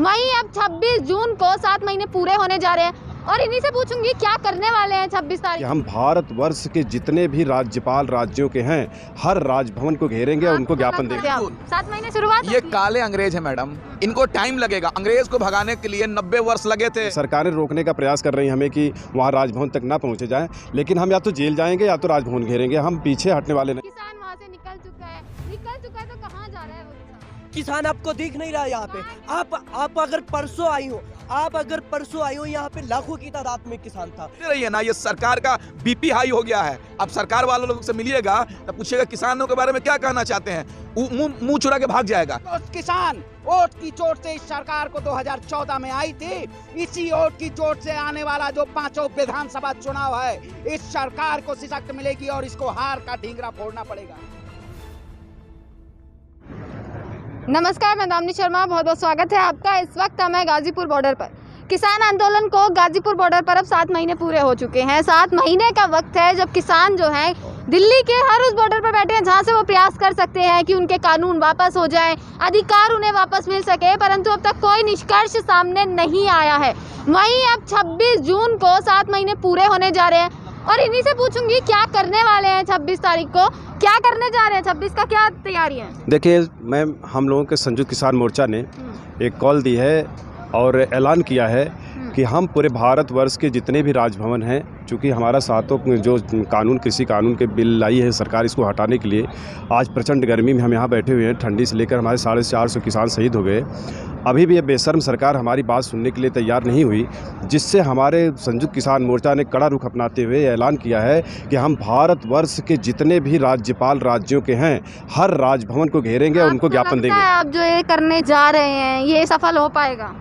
वहीं अब 26 जून को 7 महीने पूरे होने जा रहे हैं और इन्हीं से पूछूंगी क्या करने वाले हैं 26 तारीख। हम भारतवर्ष के जितने भी राज्यपाल राज्यों के हैं हर राजभवन को घेरेंगे और उनको ज्ञापन देंगे। 7 महीने शुरुआत। ये काले अंग्रेज है मैडम, इनको टाइम लगेगा। अंग्रेज को भगाने के लिए 90 वर्ष लगे थे। सरकारें रोकने का प्रयास कर रही हैं हमें कि वहाँ राजभवन तक ना पहुँचे जाएं, लेकिन हम या तो जेल जाएंगे या तो राजभवन घेरेंगे, हम पीछे हटने वाले नहीं। किसान वहाँ से निकल चुका है तो कहाँ जा रहा है वो किसान आपको दिख नहीं रहा यहाँ पे। आप अगर परसों आई हो यहाँ पे लाखों की तादाद में किसान था। रही है ना, ये सरकार का बीपी हाई हो गया है। अब सरकार वालों लोग से मिलिएगा तो पूछेगा किसानों के बारे में क्या कहना चाहते हैं, मुंह चुरा के भाग जाएगा। किसान वोट की चोट से इस सरकार को 2014 में आई थी। इसी वोट की चोट से आने वाला जो 5 विधानसभा चुनाव है इस सरकार को सशक्त मिलेगी और इसको हार का ढींगरा फोड़ना पड़ेगा। नमस्कार, मैं दामिनी शर्मा, बहुत बहुत स्वागत है आपका। इस वक्त हम हैं गाजीपुर बॉर्डर पर। किसान आंदोलन को गाजीपुर बॉर्डर पर अब 7 महीने पूरे हो चुके हैं। 7 महीने का वक्त है जब किसान जो हैं दिल्ली के हर उस बॉर्डर पर बैठे हैं जहां से वो प्रयास कर सकते हैं कि उनके कानून वापस हो जाएं, अधिकार उन्हें वापस मिल सके, परंतु अब तक कोई निष्कर्ष सामने नहीं आया है। वहीं अब 26 जून को 7 महीने पूरे होने जा रहे हैं और इन्हीं से पूछूंगी क्या करने वाले हैं 26 तारीख को, क्या करने जा रहे हैं 26 का, क्या तैयारी है। देखिए मैम, हम लोगों के संयुक्त किसान मोर्चा ने एक कॉल दी है और ऐलान किया है कि हम पूरे भारतवर्ष के जितने भी राजभवन हैं, चूँकि हमारा सातों जो कानून कृषि कानून के बिल लाई है सरकार, इसको हटाने के लिए आज प्रचंड गर्मी में हम यहाँ बैठे हुए हैं। ठंडी से लेकर हमारे 450 किसान शहीद हो गए। अभी भी ये बेशर्म सरकार हमारी बात सुनने के लिए तैयार नहीं हुई, जिससे हमारे संयुक्त किसान मोर्चा ने कड़ा रुख अपनाते हुए ऐलान किया है कि हम भारतवर्ष के जितने भी राज्यपाल राज्यों के हैं हर राजभवन को घेरेंगे और उनको ज्ञापन देंगे। आप जो ये करने जा रहे हैं ये सफल हो पाएगा?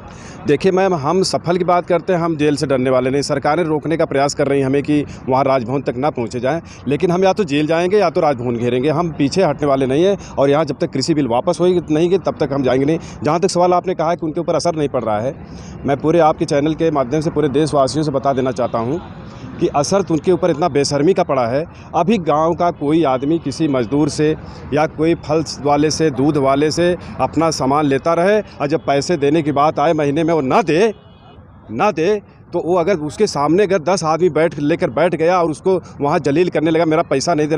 देखिए मैम, हम सफल की बात करते हैं, हम जेल से डरने वाले नहीं। सरकारें रोकने का प्रयास कर रही हैं हमें कि वहाँ राजभवन तक ना पहुँचे जाएं, लेकिन हम या तो जेल जाएंगे या तो राजभवन घेरेंगे, हम पीछे हटने वाले नहीं हैं। और यहाँ जब तक कृषि बिल वापस होगी नहीं तब तक हम जाएंगे नहीं। जहाँ तक सवाल आपने कहा है कि उनके ऊपर असर नहीं पड़ रहा है, मैं पूरे आपके चैनल के माध्यम से पूरे देशवासियों से बता देना चाहता हूँ कि असर तो उनके ऊपर इतना बेशर्मी का पड़ा है। अभी गांव का कोई आदमी किसी मजदूर से या कोई फल वाले से, दूध वाले से अपना सामान लेता रहे और जब पैसे देने की बात आए महीने में वो ना दे तो वो अगर उसके सामने अगर 10 आदमी लेकर बैठ गया और उसको वहाँ जलील करने लगा, मेरा पैसा नहीं दे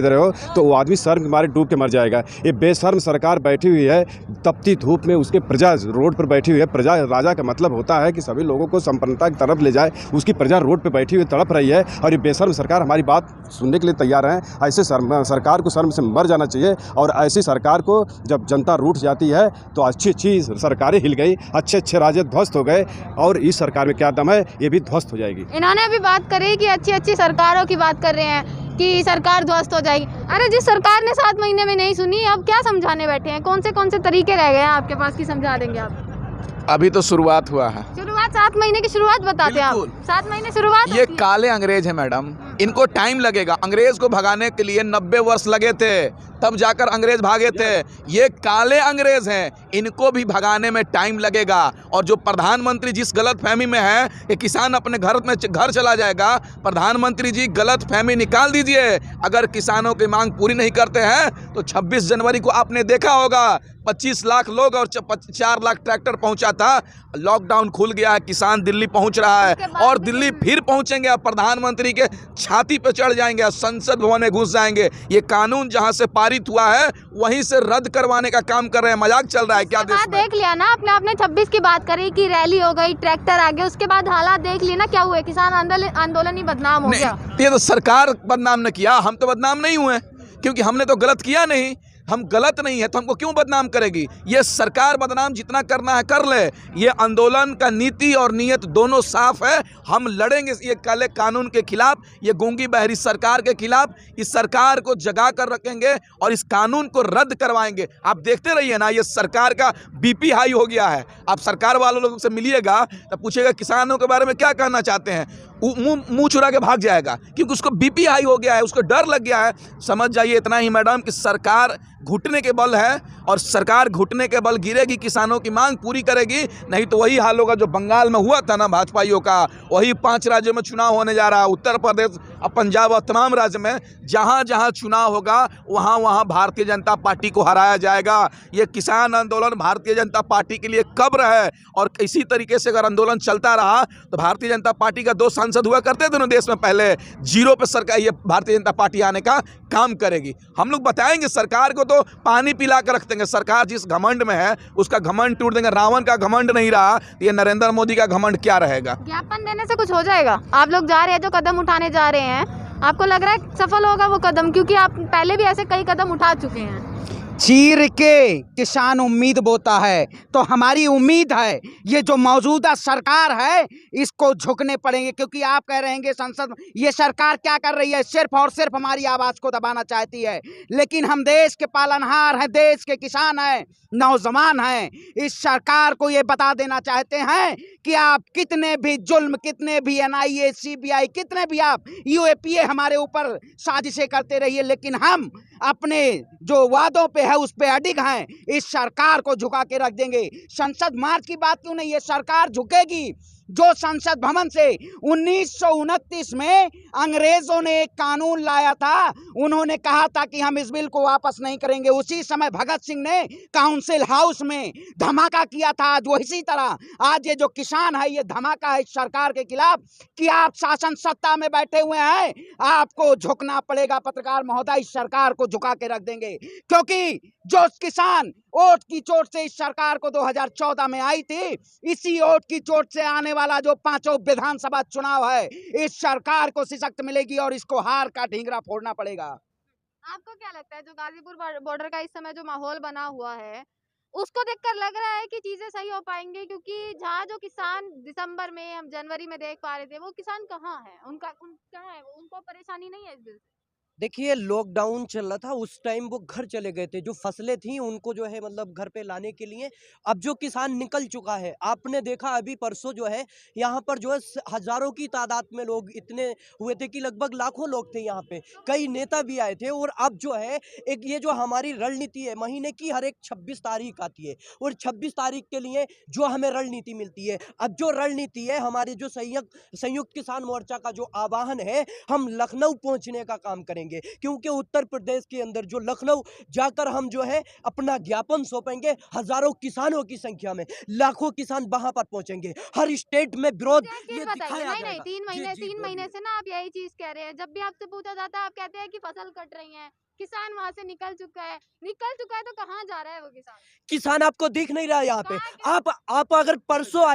रहे हो, तो वो आदमी शर्म के मारे डूब के मर जाएगा। ये बेशर्म सरकार बैठी हुई है तपती धूप में, उसके प्रजा रोड पर बैठी हुई है। प्रजा राजा का मतलब होता है कि सभी लोगों को संपन्नता की तरफ ले जाए, उसकी प्रजा रोड पर बैठी हुई तड़प रही है और ये बेशर्म सरकार हमारी बात सुनने के लिए तैयार है। ऐसे सरकार को शर्म से मर जाना चाहिए। और ऐसी सरकार को जब जनता रूठ जाती है तो अच्छी सरकारें हिल गई, अच्छे राज्य ध्वस्त हो गए और इस सरकार में क्या दम है, ये भी ध्वस्त हो जाएगी। इन्होंने अभी बात करी कि अच्छी सरकारों की बात कर रहे हैं कि सरकार ध्वस्त हो जाएगी। अरे जिस सरकार ने 7 महीने में नहीं सुनी, अब क्या समझाने बैठे हैं? कौन से तरीके रह गए हैं आपके पास कि समझा देंगे आप? अभी तो शुरुआत हुआ है। 7 महीने की शुरुआत बताते हैं आप। 7 महीने शुरुआत। ये काले अंग्रेज है मैडम, इनको टाइम लगेगा। अंग्रेज को भगाने के लिए 90 वर्ष लगे थे, तब जाकर अंग्रेज भागे थे। ये काले अंग्रेज हैं, इनको भी भगाने में टाइम लगेगा। और जो प्रधानमंत्री जिस गलत फहमी में है कि किसान अपने घर चला जाएगा, प्रधानमंत्री जी गलत फहमी निकाल दीजिए। अगर किसानों की मांग पूरी नहीं करते हैं तो 26 जनवरी को आपने देखा होगा 25 लाख लोग और 4 लाख ट्रैक्टर पहुंचा था। लॉकडाउन खुल गया है, किसान दिल्ली पहुंच रहा है और दिल्ली फिर पहुंचेंगे। प्रधानमंत्री के छाती पे चढ़ जाएंगे, संसद भवन में घुस जाएंगे। ये कानून जहां से पारित हुआ है वहीं से रद्द करवाने का काम कर रहे हैं। मजाक चल रहा है क्या? देख लिया ना आपने 26 की बात करी कि रैली हो गई, ट्रैक्टर आ गए, उसके बाद हालात देख लिए ना क्या हुए। किसान आंदोलन ही बदनाम हो गया। ये तो सरकार बदनाम न किया, हम तो बदनाम नहीं हुए क्योंकि हमने तो गलत किया नहीं। हम गलत नहीं है तो हमको क्यों बदनाम करेगी? ये सरकार बदनाम जितना करना है कर ले। ये आंदोलन का नीति और नीयत दोनों साफ है। हम लड़ेंगे ये काले कानून के खिलाफ, ये गूंगी बहरी सरकार के खिलाफ। इस सरकार को जगा कर रखेंगे और इस कानून को रद्द करवाएंगे। आप देखते रहिए ना, ये सरकार का बीपी हाई हो गया है। आप सरकार वालों लोगों से मिलिएगा तो पूछेगा किसानों के बारे में क्या कहना चाहते हैं, मुंह चुरा के भाग जाएगा, क्योंकि उसको बीपी हाई हो गया है, उसको डर लग गया है। समझ जाइए इतना ही मैडम कि सरकार घुटने के बल है, और सरकार घुटने के बल गिरेगी, किसानों की मांग पूरी करेगी, नहीं तो वही हाल होगा जो बंगाल में हुआ था ना भाजपाइयों का। वही 5 राज्यों में चुनाव होने जा रहा है, उत्तर प्रदेश और पंजाब और तमाम राज्य में जहां जहां चुनाव होगा वहां वहां भारतीय जनता पार्टी को हराया जाएगा। ये किसान आंदोलन भारतीय जनता पार्टी के लिए कब्र है, और इसी तरीके से अगर आंदोलन चलता रहा तो भारतीय जनता पार्टी का 2 सांसद हुआ करते थे ना देश में पहले, जीरो पे सरकार ये भारतीय जनता पार्टी आने का काम करेगी। हम लोग बताएंगे सरकार को, तो पानी पिला कर रख देंगे। सरकार जिस घमंड में है उसका घमंड टूट देंगे। रावण का घमंड नहीं रहा, ये नरेंद्र मोदी का घमंड क्या रहेगा। ज्ञापन देने से कुछ हो जाएगा? आप लोग जा रहे हैं, जो कदम उठाने जा रहे हैं, आपको लग रहा है सफल होगा वो कदम? क्योंकि आप पहले भी ऐसे कई कदम उठा चुके हैं। चीर के किसान उम्मीद बोता है, तो हमारी उम्मीद है ये जो मौजूदा सरकार है इसको झुकने पड़ेंगे, क्योंकि आप कह रहे हैं संसद ये सरकार क्या कर रही है, सिर्फ और सिर्फ हमारी आवाज़ को दबाना चाहती है। लेकिन हम देश के पालनहार हैं, देश के किसान हैं, नौजवान हैं। इस सरकार को ये बता देना चाहते हैं कि आप कितने भी जुल्म, कितने भी NIA, CBI, कितने भी आप UAPA हमारे ऊपर साजिशें करते रहिए, लेकिन हम अपने जो वादों पे है उस पे अडिग हैं। इस सरकार को झुका के रख देंगे। संसद मार्च की बात क्यों नहीं, ये सरकार झुकेगी। जो संसद भवन से 1929 में अंग्रेजों ने एक कानून लाया था, उन्होंने कहा था कि हम इस बिल को वापस नहीं करेंगे। उसी समय भगत सिंह ने काउंसिल हाउस में धमाका किया था। आज वो इसी तरह आज ये जो किसान है ये धमाका है इस सरकार के खिलाफ कि आप शासन सत्ता में बैठे हुए हैं, आपको झुकना पड़ेगा। पत्रकार महोदय, इस सरकार को झुका के रख देंगे, क्योंकि जो किसान वोट की चोट से इस सरकार को 2014 में आई थी, इसी वोट की चोट से आने वाला जो 5 विधानसभा चुनाव है इस सरकार को सशक्त मिलेगी और इसको हार का ढींगरा फोड़ना पड़ेगा। आपको क्या लगता है जो गाजीपुर बॉर्डर का इस समय जो माहौल बना हुआ है, उसको देखकर लग रहा है कि चीजें सही हो पाएंगी? क्योंकि जहाँ जो किसान दिसंबर में, हम जनवरी में देख पा रहे थे, वो किसान कहाँ है? कहाँ है? उनको परेशानी नहीं है इस बिल से? देखिए, लॉकडाउन चल रहा था, उस टाइम वो घर चले गए थे। जो फसलें थी उनको जो है मतलब घर पे लाने के लिए। अब जो किसान निकल चुका है, आपने देखा अभी परसों जो है यहाँ पर जो है हजारों की तादाद में लोग इतने हुए थे कि लगभग लाखों लोग थे यहाँ पे। कई नेता भी आए थे। और अब जो है एक ये जो हमारी रणनीति है, महीने की हर एक 26 तारीख आती है, और 26 तारीख के लिए जो हमें रणनीति मिलती है, अब जो रणनीति है हमारे जो संयुक्त किसान मोर्चा का जो आह्वान है, हम लखनऊ पहुंचने का काम करेंगे। क्योंकि उत्तर प्रदेश के अंदर जो लखनऊ जाकर हम जो है अपना ज्ञापन सौंपेंगे। हजारों किसानों की संख्या में लाखों किसान वहां पर पहुंचेंगे। हर स्टेट में विरोध ये दिखाया नहीं, जाएगा। 3 महीने से ना आप यही चीज कह रहे हैं। जब भी आपसे पूछा जाता है आप कहते हैं कि फसल कट रही है, किसान वहां से निकल चुका है तो कहाँ जा रहा है वो किसान? किसान आपको दिख नहीं रहा यहाँ पे। आप अगर परसों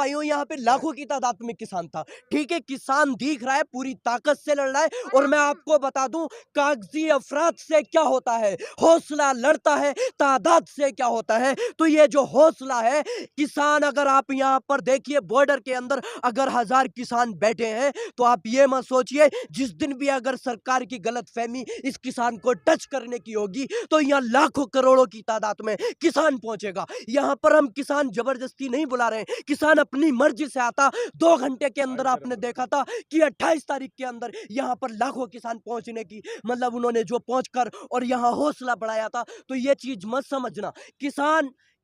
आई हो यहाँ पे लाखों की तादाद में किसान था। ठीक है, किसान दिख रहा है, पूरी ताकत से लड़ रहा है। और मैं आपको बता दूं, कागजी अफराद से क्या होता है, हौसला लड़ता है, तादाद से क्या होता है। तो ये जो हौसला है किसान, अगर आप यहाँ पर देखिए बॉर्डर के अंदर अगर 1000 किसान बैठे हैं, तो आप ये मत सोचिए जिस दिन भी अगर सरकार की गलतफहमी इस किसान को टच करने की होगी तो यहाँ लाखों करोड़ों की तादाद में किसान पहुंचेगा। यहाँ पर हम किसान जबरदस्ती नहीं बुला रहे हैं, किसान अपनी मर्जी से आता। 2 घंटे के अंदर आपने देखा था कि 28 तारीख के अंदर यहाँ पर लाखों किसान पहुंचने की मतलब उन्होंने जो पहुंचकर और यहाँ हौसला बढ़ाया था। तो ये चीज मत समझना,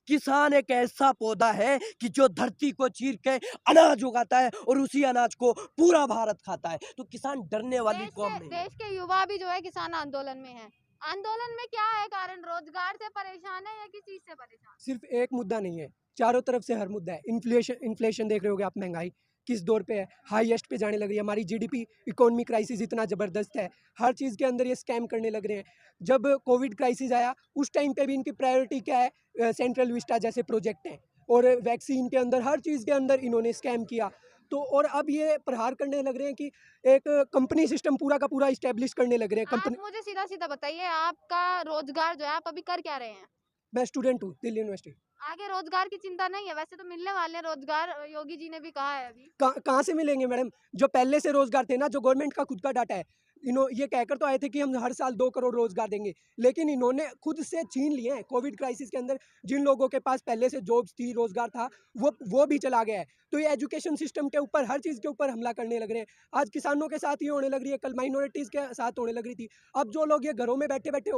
किसान एक ऐसा पौधा है कि जो धरती को चीर के अनाज उगाता है और उसी अनाज को पूरा भारत खाता है। तो किसान डरने वाली कौम नहीं है। देश के युवा भी जो है किसान आंदोलन में है। आंदोलन में क्या है कारण? रोजगार से परेशान है या किस चीज से परेशान? सिर्फ एक मुद्दा नहीं है, चारों तरफ से हर मुद्दा है। इन्फ्लेशन देख रहे होगे आप, महंगाई किस दौर पे है, हाईएस्ट पे जाने लग रही है। हमारी GDP इकोनॉमी क्राइसिस इतना ज़बरदस्त है, हर चीज़ के अंदर ये स्कैम करने लग रहे हैं। जब कोविड क्राइसिस आया उस टाइम पे भी इनकी प्रायोरिटी क्या है, सेंट्रल विस्टा जैसे प्रोजेक्ट हैं, और वैक्सीन के अंदर हर चीज़ के अंदर इन्होंने स्कैम किया। तो और अब ये प्रहार करने लग रहे हैं कि एक कंपनी सिस्टम पूरा का पूरा इस्टेब्लिश करने लग रहे हैं। आप मुझे सीधा सीधा बताइए, आपका रोजगार जो है आप अभी कर क्या रहे हैं? मैं स्टूडेंट हूँ दिल्ली यूनिवर्सिटी। आगे रोजगार की चिंता नहीं है? वैसे तो मिलने वाले हैं रोजगार, योगी जी ने भी कहा है अभी। कहाँ से मिलेंगे मैडम? जो पहले से रोजगार थे ना, जो गवर्नमेंट का खुद का डाटा है, ये कहकर तो आए थे कि हम हर साल 2 करोड़ रोजगार देंगे, लेकिन इन्होंने खुद से छीन लिए हैं। कोविड क्राइसिस के अंदर जिन लोगों के पास पहले से जॉब्स थी, रोजगार था, वो भी चला गया है। तो ये एजुकेशन सिस्टम के ऊपर, हर चीज़ के ऊपर हमला करने लग रहे हैं। आज किसानों के साथ ये होने लग रही है, कल माइनॉरिटीज़ के साथ होने लग रही थी। अब जो लोग ये घरों में बैठे-बैठे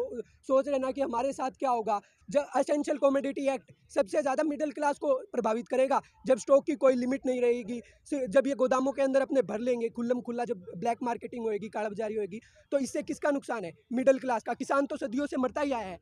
सोच रहे हैं ना कि हमारे साथ क्या होगा, जब एसेंशियल कमोडिटी एक्ट सबसे ज़्यादा मिडिल क्लास को प्रभावित करेगा। जब स्टॉक की कोई लिमिट नहीं रहेगी, जब ये गोदामों के अंदर अपने भर लेंगे खुल्लम खुल्ला, जब ब्लैक मार्केटिंग होएगी, कालाबाजारी होएगी, तो इससे किसका नुकसान है? मिडिल क्लास का। किसान तो सदियों से मरता ही आया है।